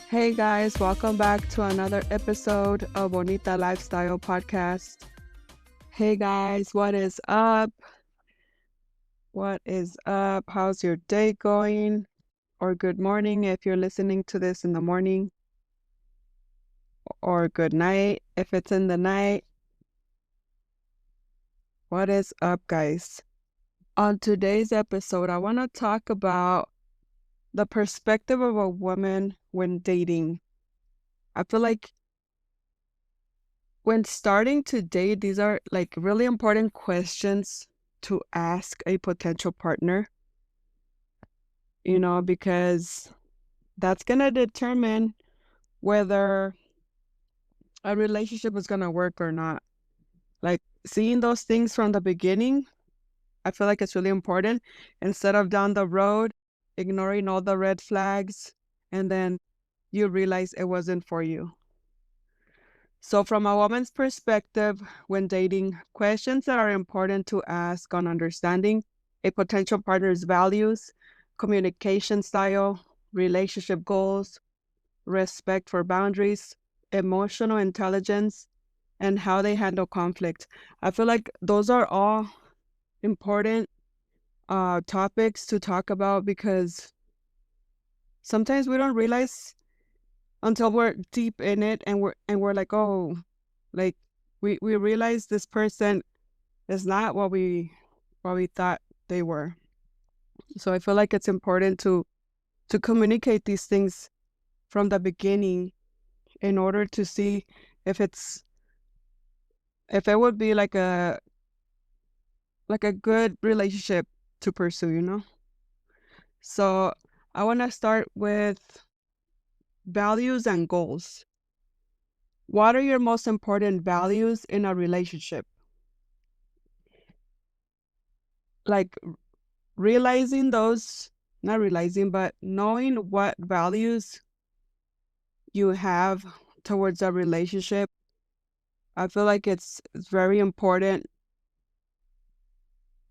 Hey guys, welcome back to another episode of Bonita Lifestyle Podcast. Hey guys, what is up? What is up? How's your day going? Or good morning if you're listening to this in the morning, or good night if it's in the night. What is up, guys? On today's episode, I want to talk about the perspective of a woman when dating. I feel like when starting to date, these are like really important questions to ask a potential partner, because that's going to determine whether a relationship is going to work or not. Like seeing those things from the beginning, I feel like it's really important instead of down the road ignoring all the red flags and then you realize it wasn't for you. So, from a woman's perspective, when dating, questions that are important to ask on understanding a potential partner's values, communication style, relationship goals, respect for boundaries, emotional intelligence, and how they handle conflict. I feel like those are all important topics to talk about because sometimes we don't realize until we're deep in it and we're like, oh, like we realize this person is not what we thought they were. So I feel like it's important to communicate these things from the beginning in order to see if it would be like a good relationship to pursue. So I want to start with values and goals. What are your most important values in a relationship? Like realizing those, not realizing, but knowing what values you have towards a relationship. I feel like it's very important.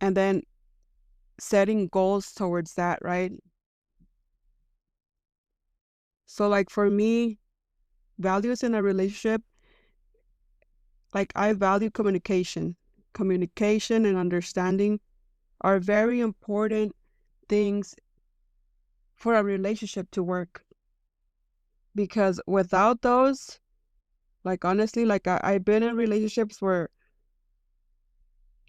And then setting goals towards that, right? So like for me, values in a relationship, like I value communication. Communication and understanding are very important things for a relationship to work. Because without those, like honestly, like I've been in relationships where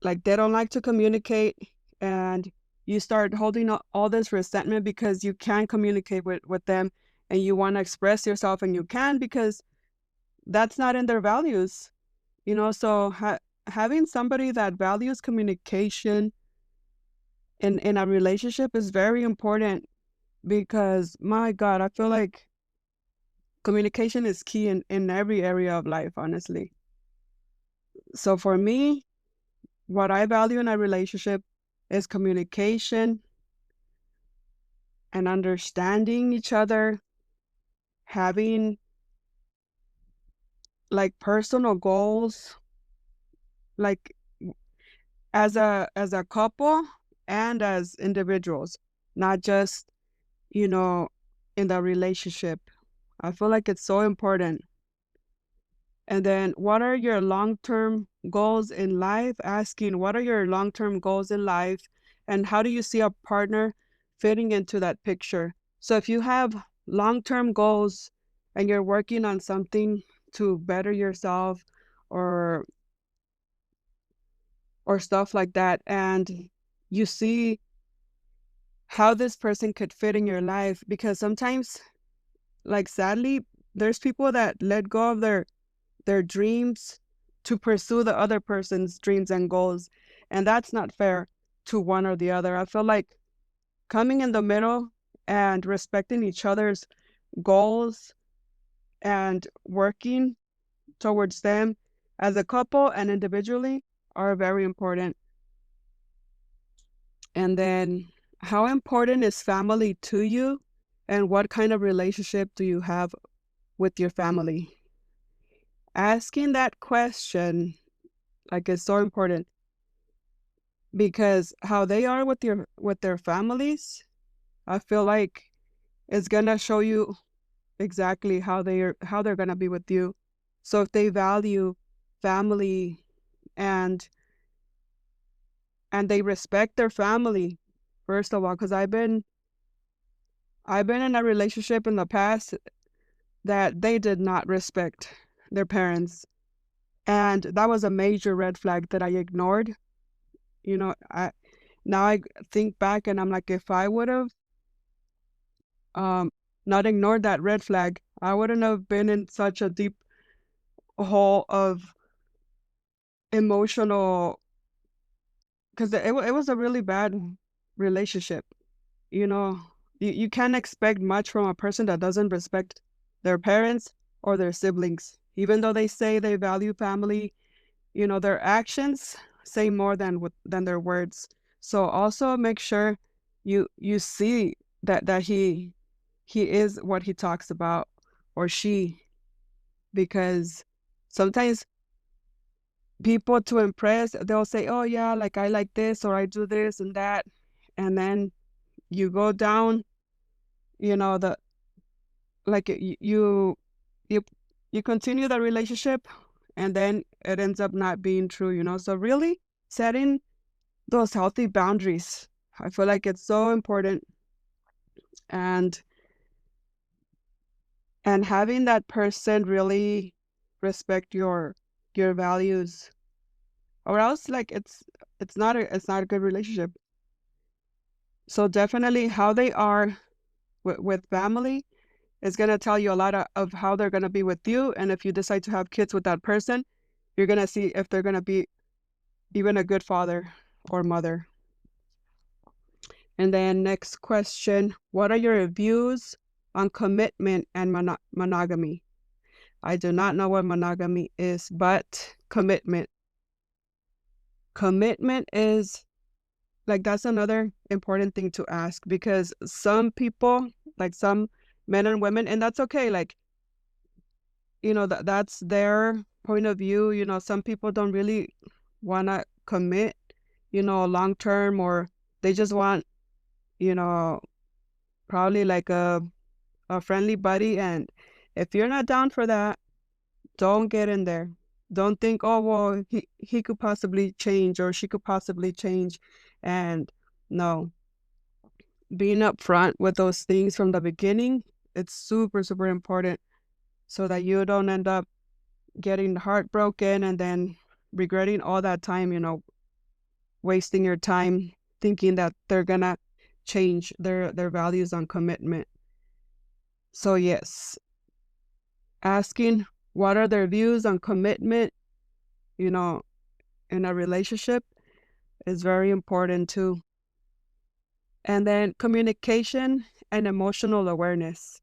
like they don't like to communicate and you start holding all this resentment because you can't communicate with them and you want to express yourself and you can because that's not in their values. So having somebody that values communication in a relationship is very important because my God, I feel like communication is key in every area of life, honestly. So for me, what I value in a relationship is communication and understanding each other, having like personal goals, like as a couple and as individuals, not just, you know, in the relationship. I feel like it's so important. And then what are your long-term goals in life? Asking what are your long-term goals in life and how do you see a partner fitting into that picture? So if you have long-term goals and you're working on something to better yourself or stuff like that, and you see how this person could fit in your life, because sometimes, like sadly, there's people that let go of their dreams to pursue the other person's dreams and goals. And that's not fair to one or the other. I feel like coming in the middle and respecting each other's goals and working towards them as a couple and individually are very important. And then how important is family to you? And what kind of relationship do you have with your family? Asking that question, like, is so important because how they are with their families, I feel like it's gonna show you exactly how they're gonna be with you. So if they value family and they respect their family, first of all, because I've been in a relationship in the past that they did not respect their parents. And that was a major red flag that I ignored. You know, I think back and I'm like, if I would have um not ignored that red flag, I wouldn't have been in such a deep hole of emotional, because it was a really bad relationship. You know, you can't expect much from a person that doesn't respect their parents or their siblings. Even though they say they value family, their actions say more than their words. So also make sure you see that he is what he talks about, or she, because sometimes people, to impress, they'll say, oh yeah, like I like this or I do this and that, and then you go down, the like you you continue the relationship, and then it ends up not being true. So really setting those healthy boundaries, I feel like it's so important, and having that person really respect your values, or else like it's not a good relationship. So definitely how they are with family is going to tell you a lot of how they're going to be with you. And if you decide to have kids with that person, you're going to see if they're going to be even a good father or mother. And then next question, what are your views on commitment and monogamy? I do not know what monogamy is, but commitment is, like, that's another important thing to ask, because some people, like some men and women, and that's okay, like, that's their point of view. Some people don't really want to commit, long term, or they just want, you know, probably like a friendly buddy. And if you're not down for that, don't get in there. Don't think, oh, well, he could possibly change or she could possibly change. And no, being upfront with those things from the beginning, it's super, super important, so that you don't end up getting heartbroken and then regretting all that time, wasting your time thinking that they're gonna change their values on commitment. So yes, asking what are their views on commitment, you know, in a relationship is very important too. And then communication and emotional awareness.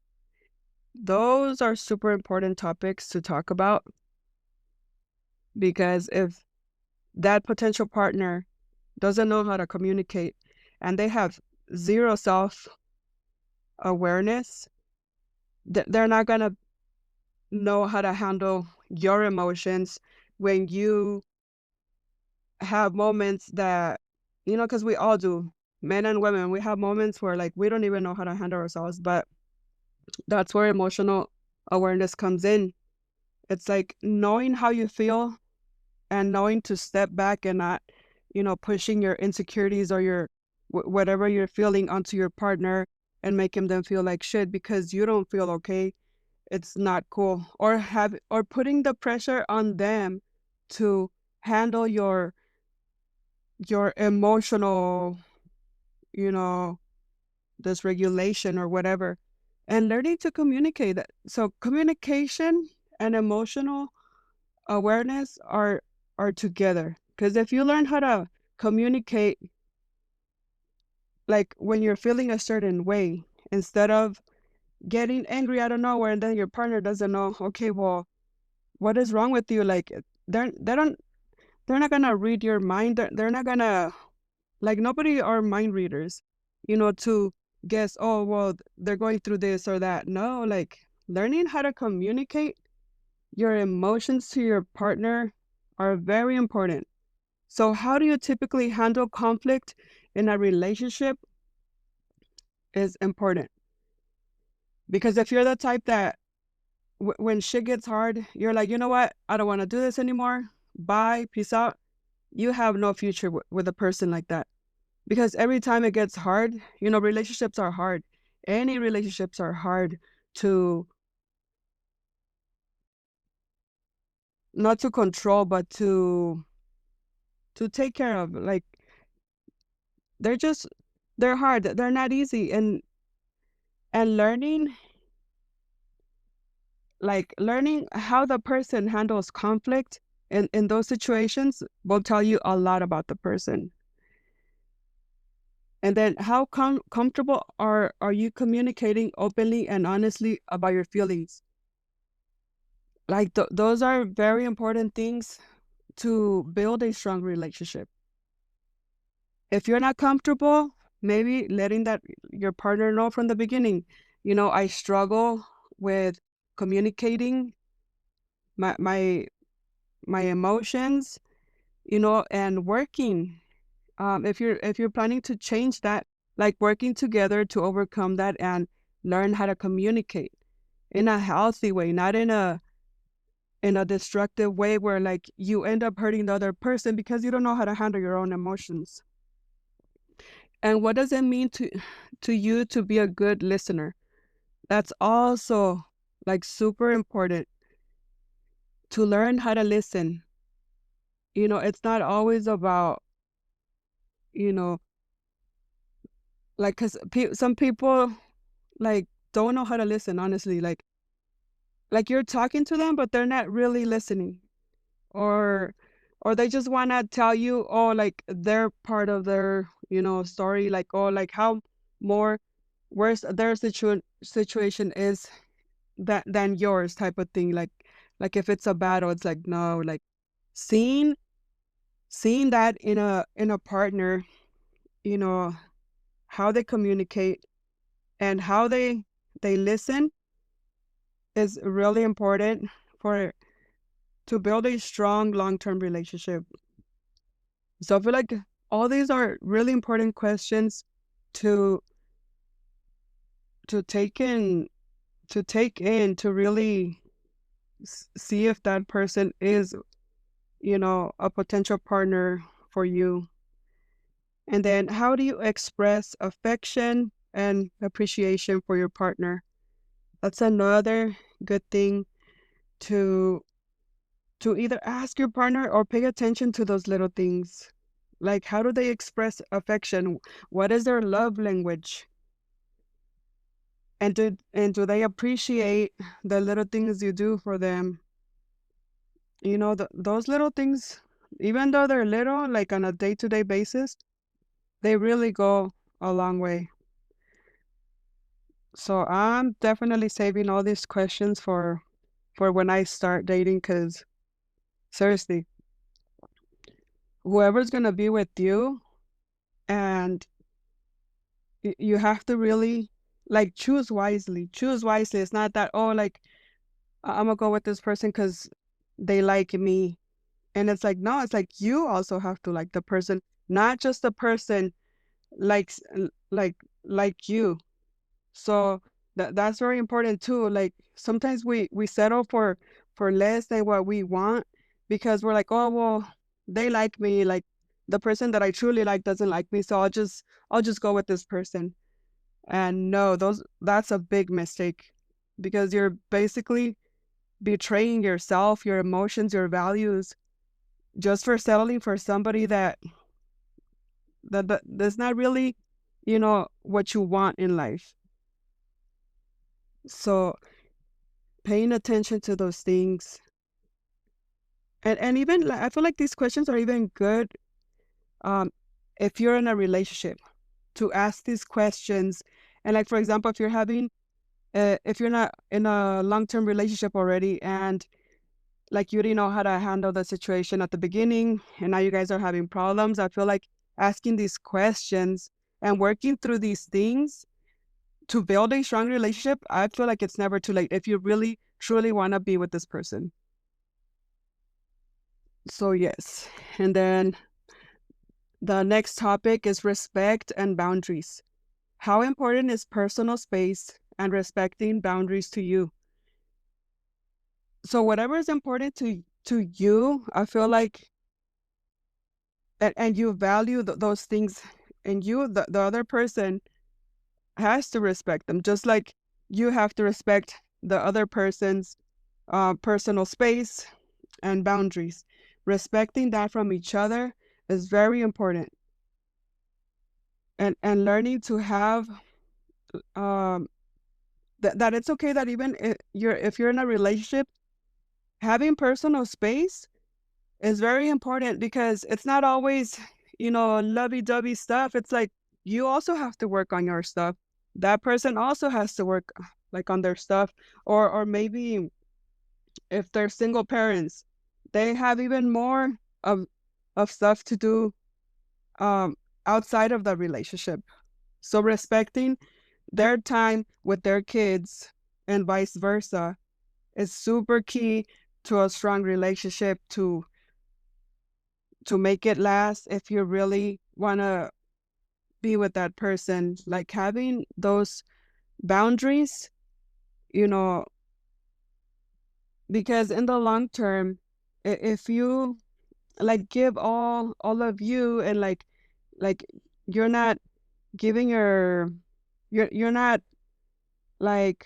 Those are super important topics to talk about, because if that potential partner doesn't know how to communicate and they have zero self awareness, they're not going to know how to handle your emotions when you have moments that, because we all do, men and women, we have moments where like we don't even know how to handle ourselves. But that's where emotional awareness comes in. It's like knowing how you feel and knowing to step back and not, pushing your insecurities or your whatever you're feeling onto your partner and making them feel like shit because you don't feel okay. It's not cool. Or putting the pressure on them to handle your emotional, you know, dysregulation or whatever, and learning to communicate that. So communication and emotional awareness are together. Because if you learn how to communicate, like when you're feeling a certain way, instead of getting angry out of nowhere and then your partner doesn't know, okay, well, what is wrong with you? Like they're not gonna read your mind. They're not gonna, like, nobody are mind readers, to guess, oh, well, they're going through this or that. No, like learning how to communicate your emotions to your partner are very important. So how do you typically handle conflict in a relationship is important. Because if you're the type that when shit gets hard, you're like, you know what? I don't want to do this anymore. Bye. Peace out. You have no future with a person like that. Because every time it gets hard, relationships are hard. Any relationships are hard to not to control, but to take care of. Like they're just they're hard. They're not easy. And learning how the person handles conflict in those situations will tell you a lot about the person. And then how comfortable are you communicating openly and honestly about your feelings? Like those are very important things to build a strong relationship. If you're not comfortable, maybe letting that your partner know from the beginning, I struggle with communicating my my emotions, and working. If you're planning to change that, like working together to overcome that and learn how to communicate in a healthy way, not in a destructive way where like you end up hurting the other person because you don't know how to handle your own emotions. And what does it mean to you to be a good listener? That's also like super important to learn how to listen. It's not always about, you know, like cuz some people like don't know how to listen honestly. Like you're talking to them but they're not really listening, or they just want to tell you, oh, like their part of their story, like, oh, like how more worse their situation is than yours, type of thing. Like if it's a battle, it's like, no, like seeing seeing that in a partner, you know how they communicate and how they listen is really important for to build a strong long-term relationship. So I feel like all these are really important questions to to take in to really see if that person is, a potential partner for you. And then how do you express affection and appreciation for your partner? That's another good thing to either ask your partner or pay attention to those little things. Like, how do they express affection? What is their love language? And do they appreciate the little things you do for them? Those little things, even though they're little, like on a day-to-day basis, they really go a long way. So I'm definitely saving all these questions for when I start dating, because seriously, whoever's gonna be with you, and you have to really like choose wisely. Choose wisely. It's not that, oh, like I'm gonna go with this person because they like me. And it's like, no, it's like you also have to like the person, not just the person likes like you. So that's very important too. Like sometimes we settle for less than what we want because we're like, oh well, they like me. Like the person that I truly like doesn't like me, so I'll just go with this person. And no, that's a big mistake because you're basically betraying yourself, your emotions, your values, just for settling for somebody that's not really, what you want in life. So paying attention to those things, and even like, I feel like these questions are even good um if you're in a relationship, to ask these questions. And like, for example, if you're not in a long-term relationship already, and like you didn't know how to handle the situation at the beginning and now you guys are having problems, I feel like asking these questions and working through these things to build a strong relationship, I feel like it's never too late if you really truly want to be with this person. So yes. And then the next topic is respect and boundaries. How important is personal space and respecting boundaries to you. So whatever is important to you, I feel like, and you value those things, and the other person has to respect them, just like you have to respect the other person's personal space and boundaries. Respecting that from each other is very important, and learning to have um that it's okay that even if you're in a relationship, having personal space is very important, because it's not always, lovey-dovey stuff. It's like you also have to work on your stuff. That person also has to work like on their stuff, or maybe if they're single parents, they have even more of stuff to do um outside of the relationship. So respecting their time with their kids and vice versa is super key to a strong relationship, to make it last if you really want to be with that person. Like having those boundaries, you know, because in the long term, if you like give all of you, and like you're not giving you're not like,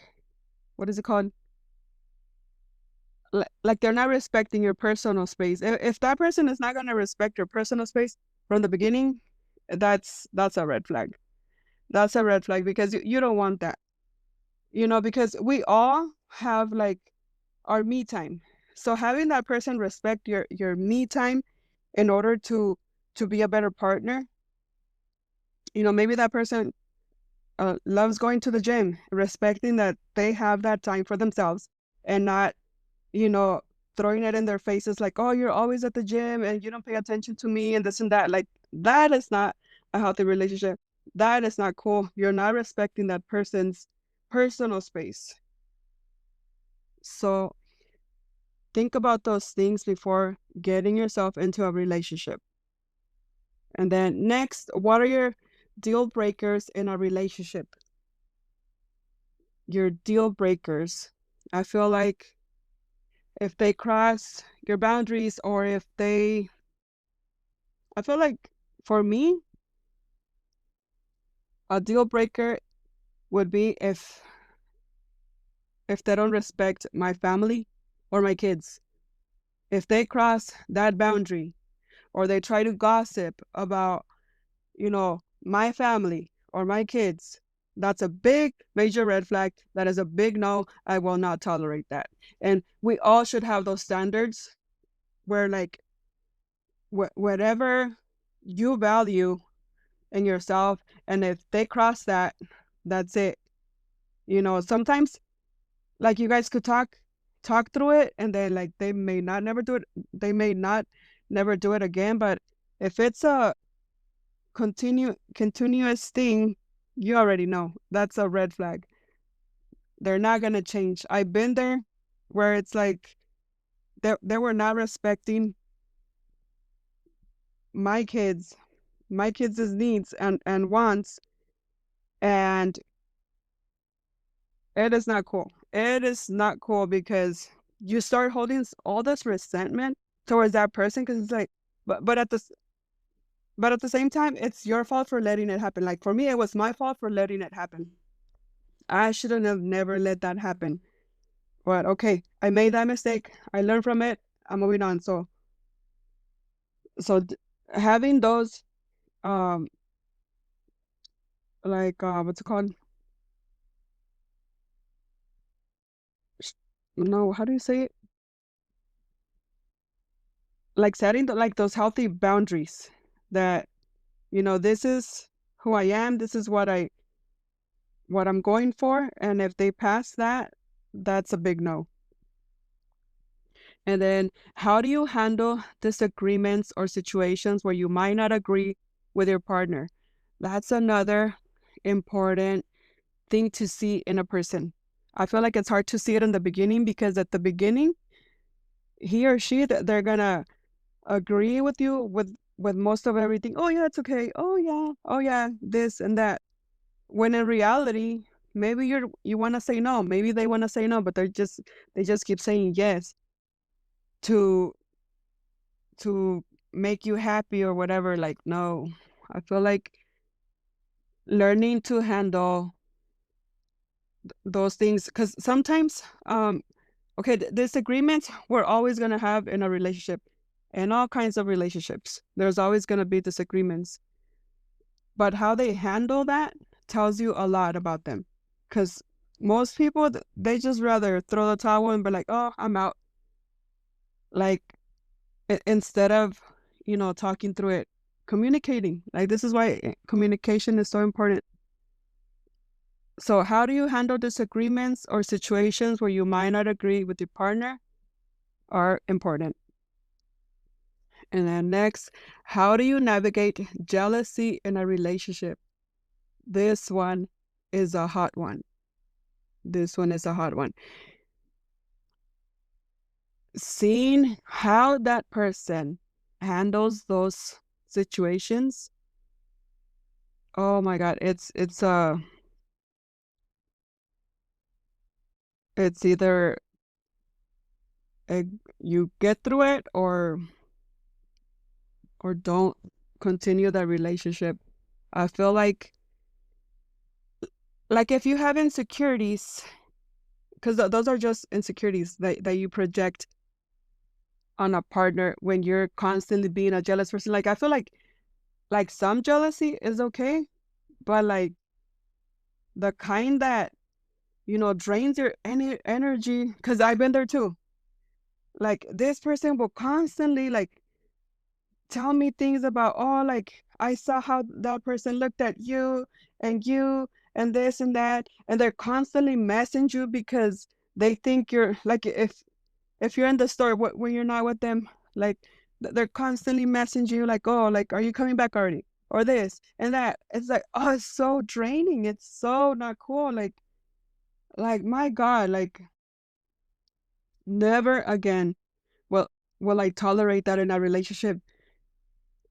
what is it called? Like they're not respecting your personal space. If that person is not going to respect your personal space from the beginning, that's a red flag. That's a red flag, because you don't want that. Because we all have like our me time. So having that person respect your me time in order to be a better partner, maybe that person loves going to the gym, respecting that they have that time for themselves, and not, you know, throwing it in their faces like, oh, you're always at the gym and you don't pay attention to me and this and that. Like, that is not a healthy relationship. That is not cool. You're not respecting that person's personal space. So think about those things before getting yourself into a relationship. And then next, what are your deal breakers in a relationship? Your deal breakers. I feel like if they cross your boundaries, or if I feel like for me, a deal breaker would be if they don't respect my family or my kids. If they cross that boundary, or they try to gossip about, my family or my kids, that's a big major red flag. That is a big no. I will not tolerate that. And we all should have those standards where, like, whatever you value in yourself, and if they cross that, that's it. Sometimes, like, you guys could talk through it, and then, like, they may not never do it. They may not never do it again. But if it's a continuous thing, you already know that's a red flag. They're not gonna change. I've been there, where it's like they were not respecting my kids, needs and wants, and it is not cool. It is not cool, because you start holding all this resentment towards that person, because it's like, but at the same time, it's your fault for letting it happen. Like, for me, it was my fault for letting it happen. I shouldn't have never let that happen. But okay, I made that mistake. I learned from it. I'm moving on. So having those um like what's it called? No, how do you say it? Like setting like those healthy boundaries, that this is who I am. This is what I'm going for, and if they pass that, that's a big no. And then, how do you handle disagreements or situations where you might not agree with your partner? That's another important thing to see in a person. I feel like it's hard to see it in the beginning, because at the beginning, he or she, they're gonna agree with you with most of everything. Oh yeah, it's okay. Oh yeah, this and that. When in reality, Maybe you want to say no. Maybe they want to say no, but they just keep saying yes to to make you happy or whatever. Like, no. I feel like learning to handle those things, because sometimes okay, disagreements we're always going to have in a relationship, in all kinds of relationships. There's always going to be disagreements, but how they handle that tells you a lot about them. Because most people, they just rather throw the towel and be like, oh, I'm out. Like, instead of, talking through it, communicating. Like, this is why communication is so important. So, how do you handle disagreements or situations where you might not agree with your partner are important. And then next, how do you navigate jealousy in a relationship? This one is a hot one. This one is a hot one. Seeing how that person handles those situations, oh my God, it's either uh, you get through it or don't continue that relationship. I feel like if you have insecurities, because those are just insecurities that you project on a partner when you're constantly being a jealous person. Like, I feel like some jealousy is okay, but like the kind that, drains your energy, because I've been there too. Like, this person will constantly like tell me things about, oh, like, I saw how that person looked at you and this and that, and they're constantly messing you because they think you're like, if you're in the store when you're not with them, like, they're constantly messaging you like, oh, like, are you coming back already, or this and that. It's like, oh, it's so draining, it's so not cool. Like, my God, like, never again will I tolerate that in a relationship.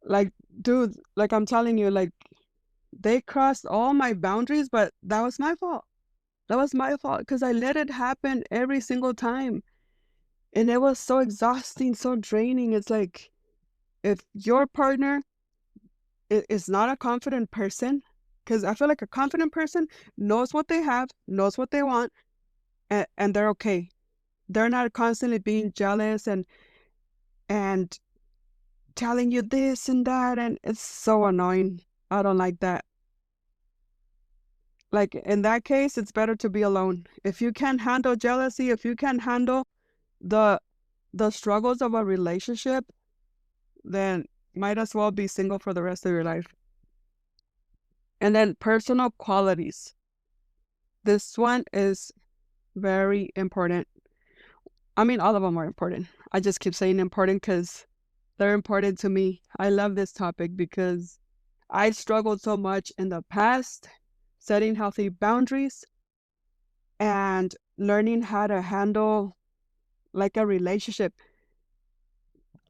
Like, dude, like, I'm telling you, like, they crossed all my boundaries, but that was my fault. That was my fault because I let it happen every single time, and it was so exhausting, so draining. It's like, if your partner is not a confident person, because I feel like a confident person knows what they have, knows what they want, and they're okay. They're not constantly being jealous and telling you this and that, and it's so annoying. I don't like that. Like, in that case, it's better to be alone. If you can't handle jealousy, if you can't handle the the struggles of a relationship, then might as well be single for the rest of your life. And then personal qualities. This one is very important. I mean, all of them are important. I just keep saying important because they're important to me. I love this topic because I struggled so much in the past setting healthy boundaries and learning how to handle like a relationship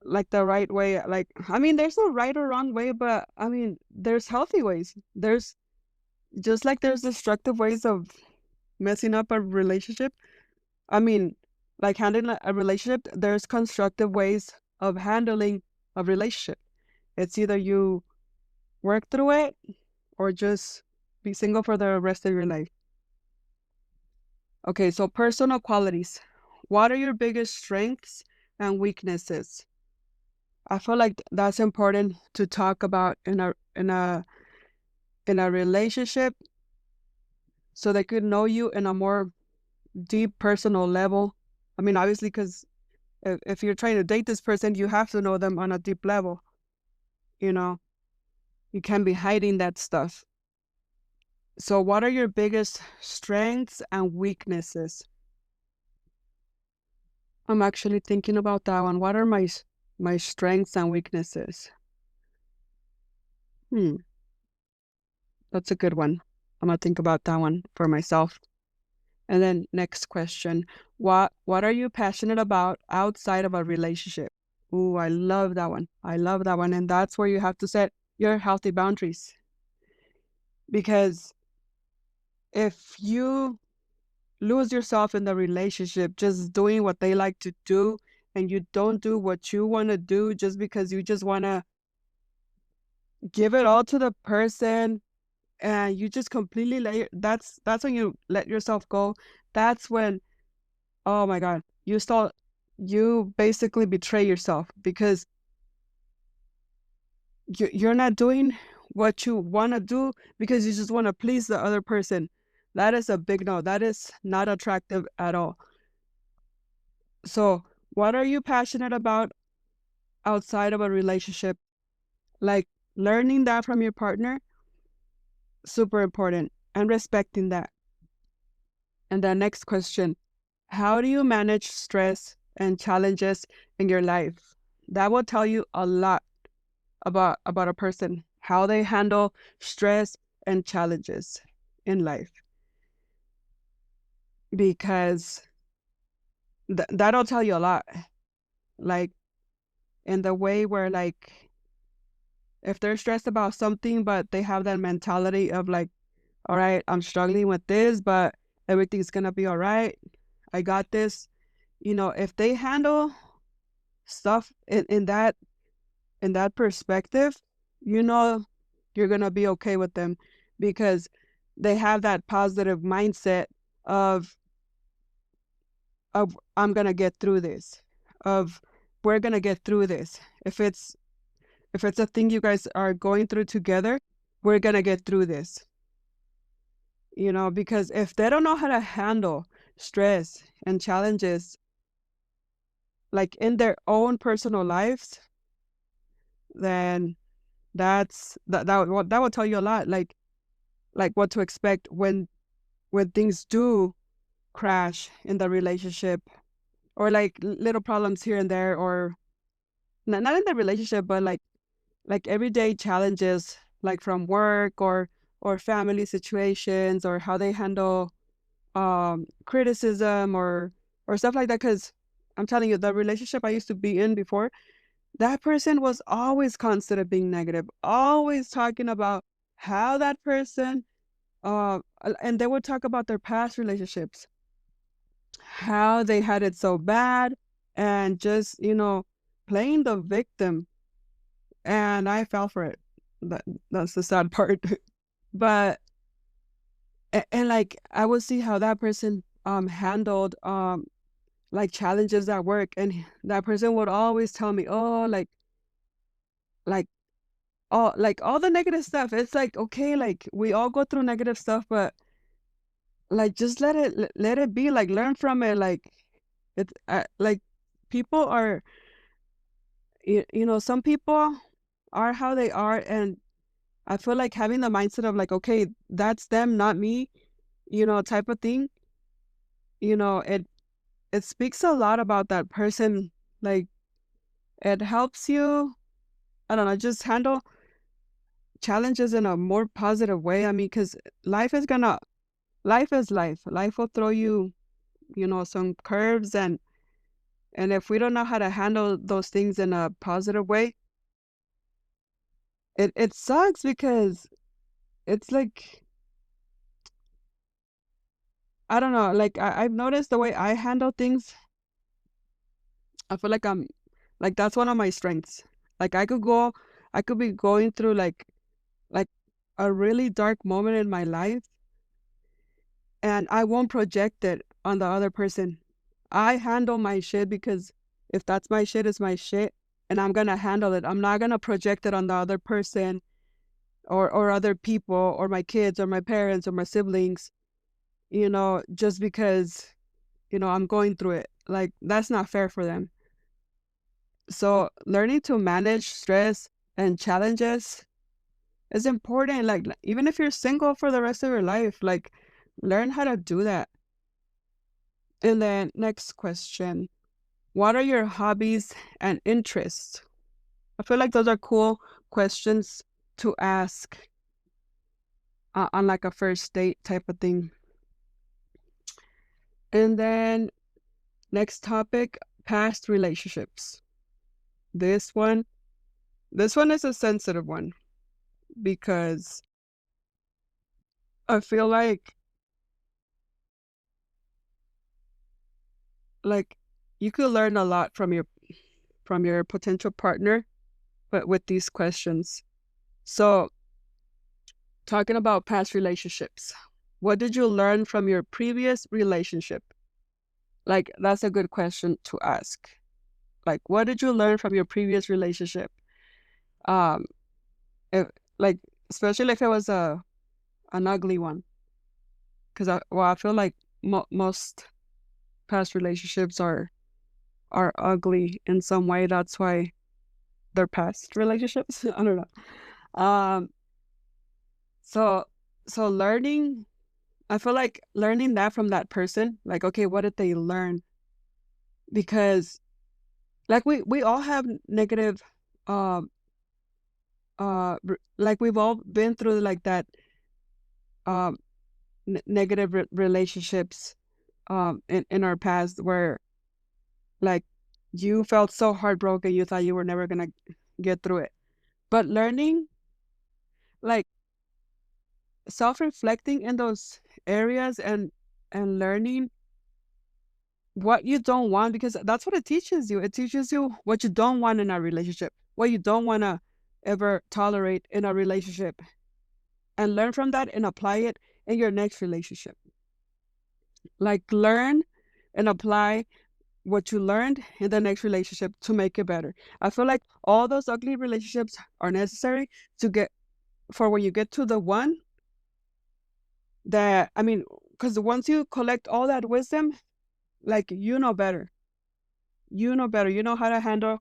like the right way. Like, I mean, there's no right or wrong way, but I mean, there's healthy ways. There's just like there's destructive ways of messing up a relationship. I mean, like handling a relationship, there's constructive ways of handling a relationship. It's either you work through it or just be single for the rest of your life. Okay, so personal qualities. What are your biggest strengths and weaknesses? I feel like that's important to talk about in a relationship so they could know you in a more deep personal level. I mean, obviously, because if you're trying to date this person, you have to know them on a deep level. You know, you can't be hiding that stuff. So, what are your biggest strengths and weaknesses? I'm actually thinking about that one. What are my strengths and weaknesses? Hmm, that's a good one. I'm gonna think about that one for myself. And then next question. What are you passionate about outside of a relationship? Ooh, I love that one. I love that one. And that's where you have to set your healthy boundaries. Because if you lose yourself in the relationship just doing what they like to do, and you don't do what you want to do just because you just want to give it all to the person, and you just completely that's when you let yourself go. That's when, oh my god, you basically betray yourself because you're not doing what you want to do because you just want to please the other person. That is a big no. That is not attractive at all. So what are you passionate about outside of a relationship? Like, learning that from your partner, super important, and respecting that. And the next question, how do you manage stress and challenges in your life? That will tell you a lot about a person, how they handle stress and challenges in life, because that'll tell you a lot. Like, in the way where, like, if they're stressed about something, but they have that mentality of like, all right, I'm struggling with this, but everything's gonna be all right. I got this. If they handle stuff in that perspective, you know you're gonna be okay with them because they have that positive mindset of I'm gonna get through this, of we're gonna get through this. If it's a thing you guys are going through together, we're gonna get through this. Because if they don't know how to handle stress and challenges, like in their own personal lives, then that will tell you a lot, like what to expect when things do crash in the relationship, or like little problems here and there, or not in the relationship, but like everyday challenges, like from work or family situations, or how they handle criticism or stuff like that. Because I'm telling you, the relationship I used to be in before, that person was always constant of being negative, always talking about how that person, and they would talk about their past relationships, how they had it so bad, and just, playing the victim. And I fell for it. That's the sad part. But, and like, I would see how that person handled like challenges at work, and that person would always tell me, oh, like all the negative stuff. It's like, okay, like we all go through negative stuff, but like just let it be, like learn from it. Like, it's like, people are, some people are how they are, and I feel like having the mindset of like, okay, that's them, not me, type of thing. It speaks a lot about that person. Like, it helps you, I don't know, just handle challenges in a more positive way. I mean, because life is gonna life is life. Life will throw you, some curves, and if we don't know how to handle those things in a positive way, it sucks, because it's like, I don't know, like I've noticed the way I handle things. I feel like that's one of my strengths. Like, I could be going through like a really dark moment in my life, and I won't project it on the other person. I handle my shit, because if that's my shit, it's my shit, and I'm gonna handle it. I'm not gonna project it on the other person, or other people, or my kids, or my parents, or my siblings, just because, I'm going through it. Like, that's not fair for them. So learning to manage stress and challenges is important. Like, even if you're single for the rest of your life, like, learn how to do that. And then next question. What are your hobbies and interests? I feel like those are cool questions to ask on like a first date type of thing. And then next topic, past relationships. This one, this one is a sensitive one, because I feel like like you could learn a lot from your potential partner, but with these questions. So, talking about past relationships, what did you learn from your previous relationship? Like, that's a good question to ask. Like, what did you learn from your previous relationship? Um, if, like, especially if it was an ugly one, because I feel like most past relationships are ugly in some way. That's why they're past relationships. I don't know. So so learning, I feel like learning that from that person, like, okay, what did they learn? Because like we all have negative, um, like we've all been through like that, um, negative relationships, in our past where like you felt so heartbroken, you thought you were never gonna get through it. But learning, like self-reflecting in those areas and learning what you don't want, because that's what it teaches you. It teaches you what you don't want in a relationship, what you don't want to ever tolerate in a relationship, and learn from that and apply it in your next relationship. Like learn and apply what you learned in the next relationship to make it better. I feel like all those ugly relationships are necessary to get for when you get to the one that, I mean, because once you collect all that wisdom, like you know better. You know better. You know how to handle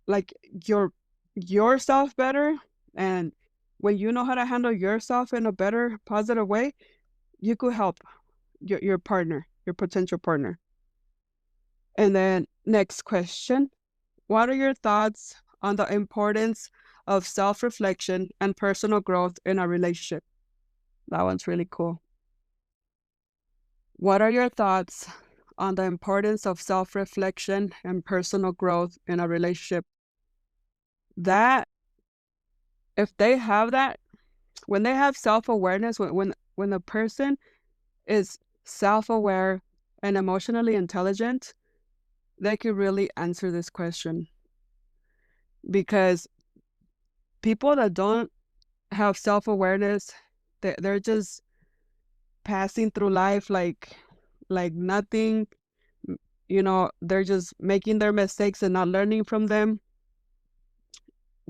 like your yourself better, and when you know how to handle yourself in a better positive way, you could help your partner, your potential partner. And then next question, what are your thoughts on the importance of self-reflection and personal growth in a relationship? That one's really cool. What are your thoughts on the importance of self-reflection and personal growth in a relationship? That if they have that, when they have self-awareness, when a person is self-aware and emotionally intelligent, they could really answer this question. Because people that don't have self-awareness, they're just passing through life like nothing, they're just making their mistakes and not learning from them.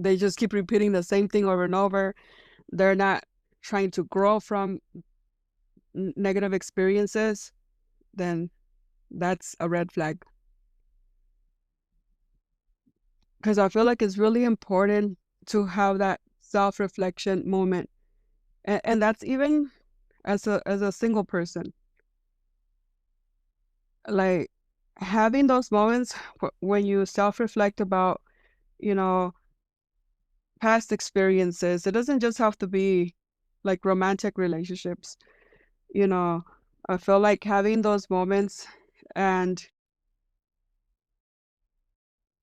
They just keep repeating the same thing over and over. They're not trying to grow from negative experiences, then that's a red flag. Because I feel like it's really important to have that self-reflection moment. And that's even as a single person. Like having those moments when you self-reflect about, you know, past experiences. It doesn't just have to be like romantic relationships, you know. I feel like having those moments and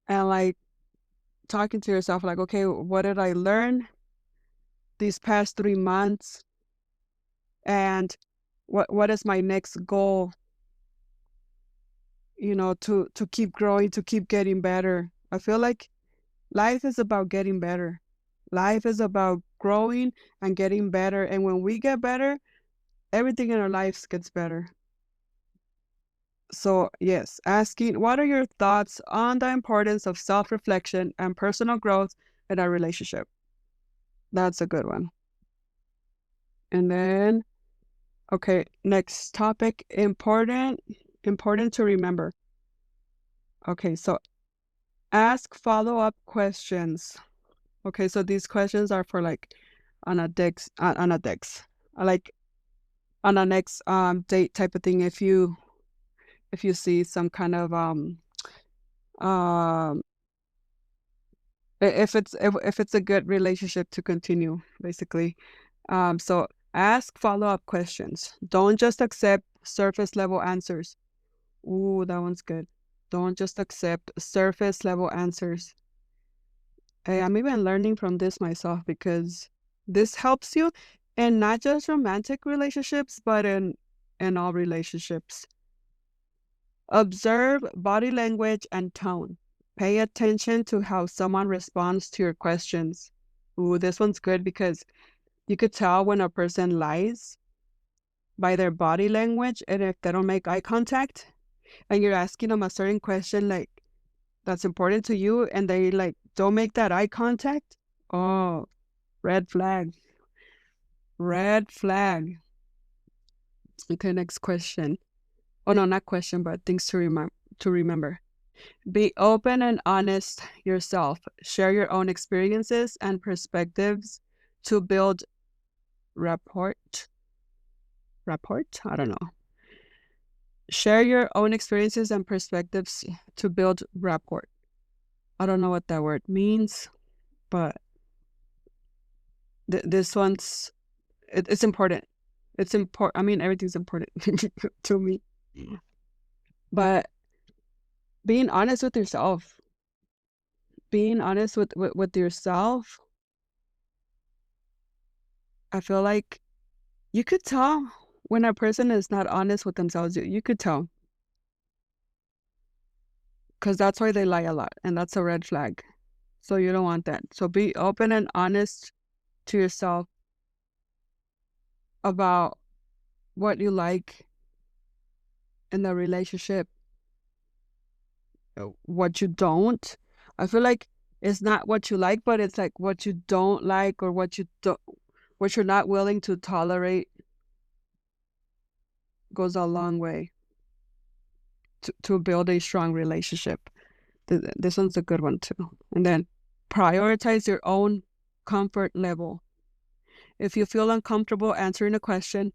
like talking to yourself like, okay, what did I learn these past 3 months? And what is my next goal, to keep growing, to keep getting better. I feel like life is about getting better. Life is about growing and getting better. And when we get better, everything in our lives gets better. So, yes, asking what are your thoughts on the importance of self-reflection and personal growth in a relationship? That's a good one. And then, okay, next topic, important to remember. Okay, so ask follow-up questions. Okay, so these questions are for like like on a next date type of thing. If you see some kind of um if it's a good relationship to continue, basically. So ask follow-up questions. Don't just accept surface level answers. Ooh, that one's good. Don't just accept surface level answers. Hey, I'm even learning from this myself because this helps you in not just romantic relationships, but in all relationships. Observe body language and tone. Pay attention to how someone responds to your questions. Ooh, this one's good because you could tell when a person lies by their body language and if they don't make eye contact and you're asking them a certain question like that's important to you and they like don't make that eye contact. Oh, red flag. Red flag. Okay, next question. Oh no, not question, but things to remember. Be open and honest yourself. Share your own experiences and perspectives to build rapport. Rapport? I don't know. Share your own experiences and perspectives to build rapport. I don't know what that word means, but this one's it's important. It's important. I mean, everything's important to me. But being honest with yourself, being honest with yourself, I feel like you could tell when a person is not honest with themselves. You could tell because that's why they lie a lot, and that's a red flag. So you don't want that. So be open and honest to yourself about what you like in the relationship, what you don't. I feel like it's not what you like, but it's like what you don't like or what you're not willing to tolerate goes a long way to build a strong relationship. This one's a good one too. And then prioritize your own comfort level. If you feel uncomfortable answering a question,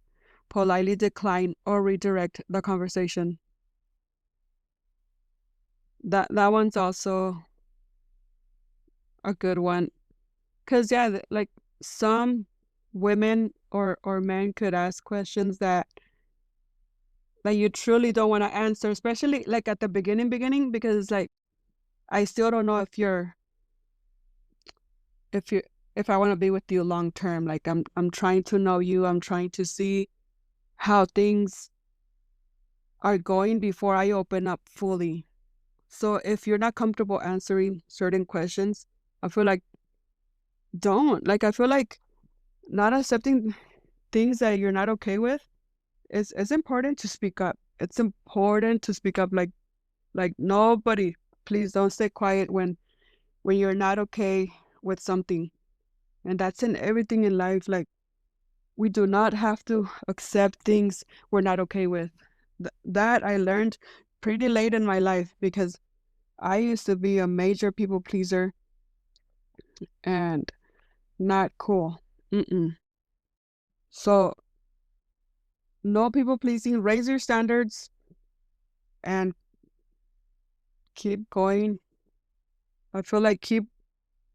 politely decline or redirect the conversation. That one's also a good one. Cause yeah, like some women or men could ask questions that you truly don't want to answer, especially like at the beginning, because it's like I still don't know if you if I want to be with you long term. Like I'm trying to know you. I'm trying to see how things are going before I open up fully. So if you're not comfortable answering certain questions, I feel like don't. Like I feel like not accepting things that you're not okay with is important to speak up. It's important to speak up like nobody, please don't stay quiet when you're not okay with something. And that's in everything in life. Like we do not have to accept things we're not okay with. That I learned pretty late in my life because I used to be a major people pleaser and not cool. Mm-mm. So no people pleasing, raise your standards and keep going. I feel like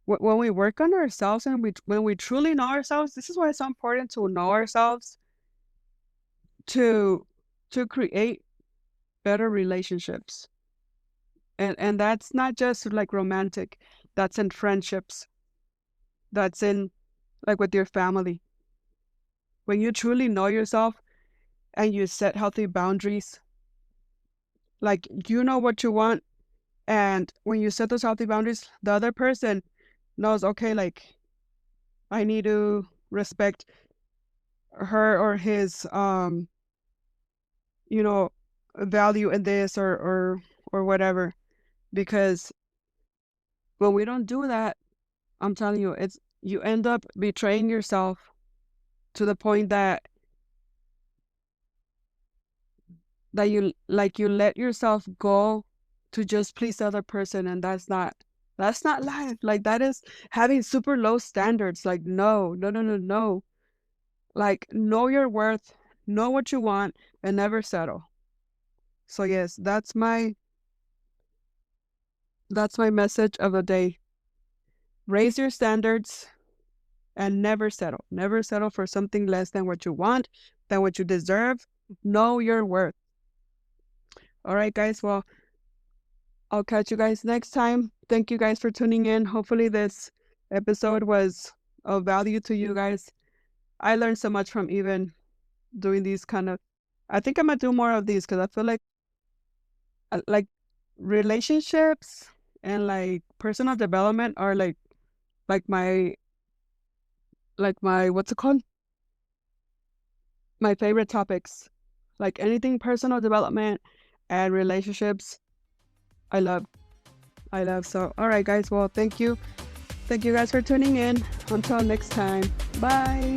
when we work on ourselves and when we truly know ourselves, this is why it's so important to know ourselves to create better relationships. And that's not just like romantic, that's in friendships, that's in like with your family. When you truly know yourself and you set healthy boundaries, like you know what you want, and when you set those healthy boundaries, the other person knows, okay, like I need to respect her or his you know value in this or whatever, because when we don't do that, I'm telling you, it's you end up betraying yourself to the point that you let yourself go to just please the other person, and that's not life. Like that is having super low standards. Like no, no, no, no, no. Like know your worth, know what you want, and never settle. So yes, that's my message of the day. Raise your standards and never settle. Never settle for something less than what you want, than what you deserve. Know your worth. All right, guys. Well, I'll catch you guys next time. Thank you guys for tuning in. Hopefully, this episode was of value to you guys. I learned so much from even doing these kind of. I think I'm gonna do more of these because I feel like like relationships and like personal development are like my what's it called? My favorite topics. Like anything personal development and relationships, I love. I love. So, all right, guys. Well, thank you. Thank you guys for tuning in. Until next time. Bye.